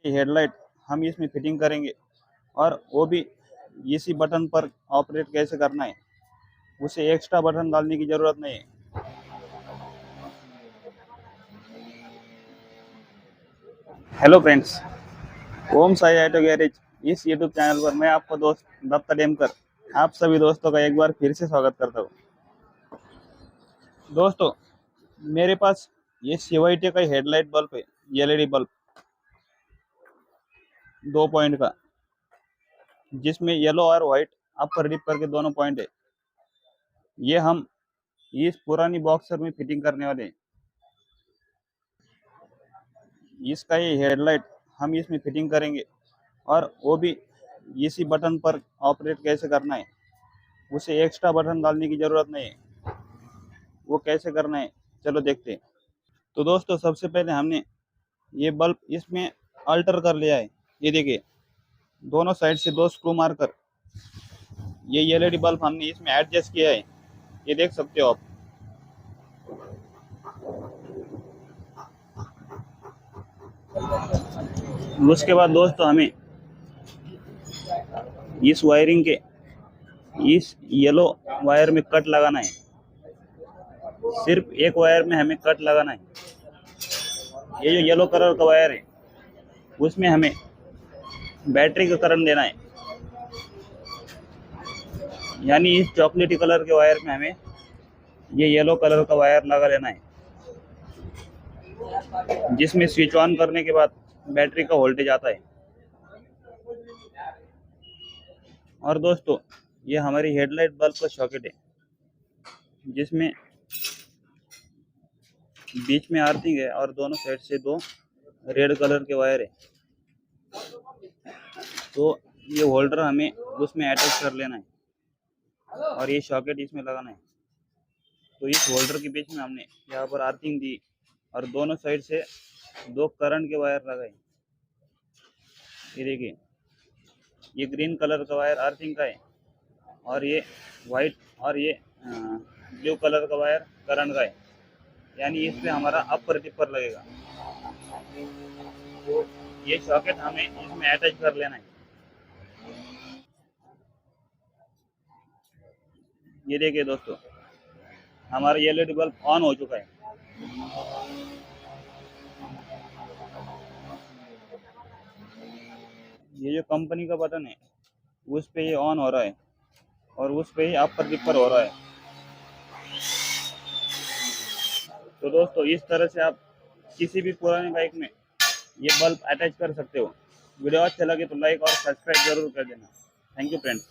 Headlight हम इसमें fitting करेंगे और वो भी इसी बटन पर ऑपरेट कैसे करना है। उसे एक्स्ट्रा बटन डालने की ज़रूरत नहीं है। हेलो फ्रेंड्स, ओम साई ऑटो गैरेज इस यूट्यूब चैनल पर मैं आपको दोस्त दत्ता डेमकर आप सभी दोस्तों का एक बार फिर से स्वागत करता हूँ। दोस्तों, मेरे पास ये CYT का हेडलाइट बल्ब है, एलईडी बल्ब 2 पॉइंट का, जिसमें येलो और व्हाइट अपर डिप करके दोनों पॉइंट है। ये हम इस पुरानी बॉक्सर में फिटिंग करने वाले हैं। इसका ये हेडलाइट हम इसमें फिटिंग करेंगे और वो भी इसी बटन पर ऑपरेट कैसे करना है। उसे एक्स्ट्रा बटन डालने की ज़रूरत नहीं है। वो कैसे करना है, चलो देखते हैं। तो दोस्तों, सबसे पहले हमने ये बल्ब इसमें अल्टर कर लिया है। ये देखिए, दोनों साइड से 2 स्क्रू मारकर ये एलईडी बल्ब हमने इसमें एडजस्ट किया है। ये देख सकते हो आप। उसके बाद दोस्तों, हमें इस वायरिंग के इस येलो वायर में कट लगाना है। सिर्फ एक वायर में हमें कट लगाना है। ये जो येलो कलर का वायर है, उसमें हमें बैटरी का करंट देना है। यानी इस चॉकलेटी कलर के वायर में हमें ये येलो कलर का वायर लगा लेना है, जिसमें स्विच ऑन करने के बाद बैटरी का वोल्टेज आता है। और दोस्तों, ये हमारी हेडलाइट बल्ब का सॉकेट है, जिसमें बीच में अर्थिंग है और दोनों साइड से 2 रेड कलर के वायर है। तो ये होल्डर हमें उसमें अटैच कर लेना है और ये सॉकेट इसमें लगाना है। तो इस होल्डर के बीच में हमने यहाँ पर अर्थिंग दी और दोनों साइड से 2 करंट के वायर लगाए। ये देखिए, ये ग्रीन कलर का वायर अर्थिंग का है और ये वाइट और ये ब्लू कलर का वायर करंट का है। यानी इस पे हमारा अपर टिपर लगेगा। ये सॉकेट हमें इसमें अटैच कर लेना है। ये देखिए दोस्तों, हमारा एलईडी बल्ब ऑन हो चुका है। ये जो कंपनी का बटन है, उस पे ये ऑन हो रहा है और उस पे ही अपर टिपर हो रहा है। तो दोस्तों, इस तरह से आप किसी भी पुरानी बाइक में ये बल्ब अटैच कर सकते हो। वीडियो अच्छा लगे तो लाइक और सब्सक्राइब जरूर कर देना। Thank you friends.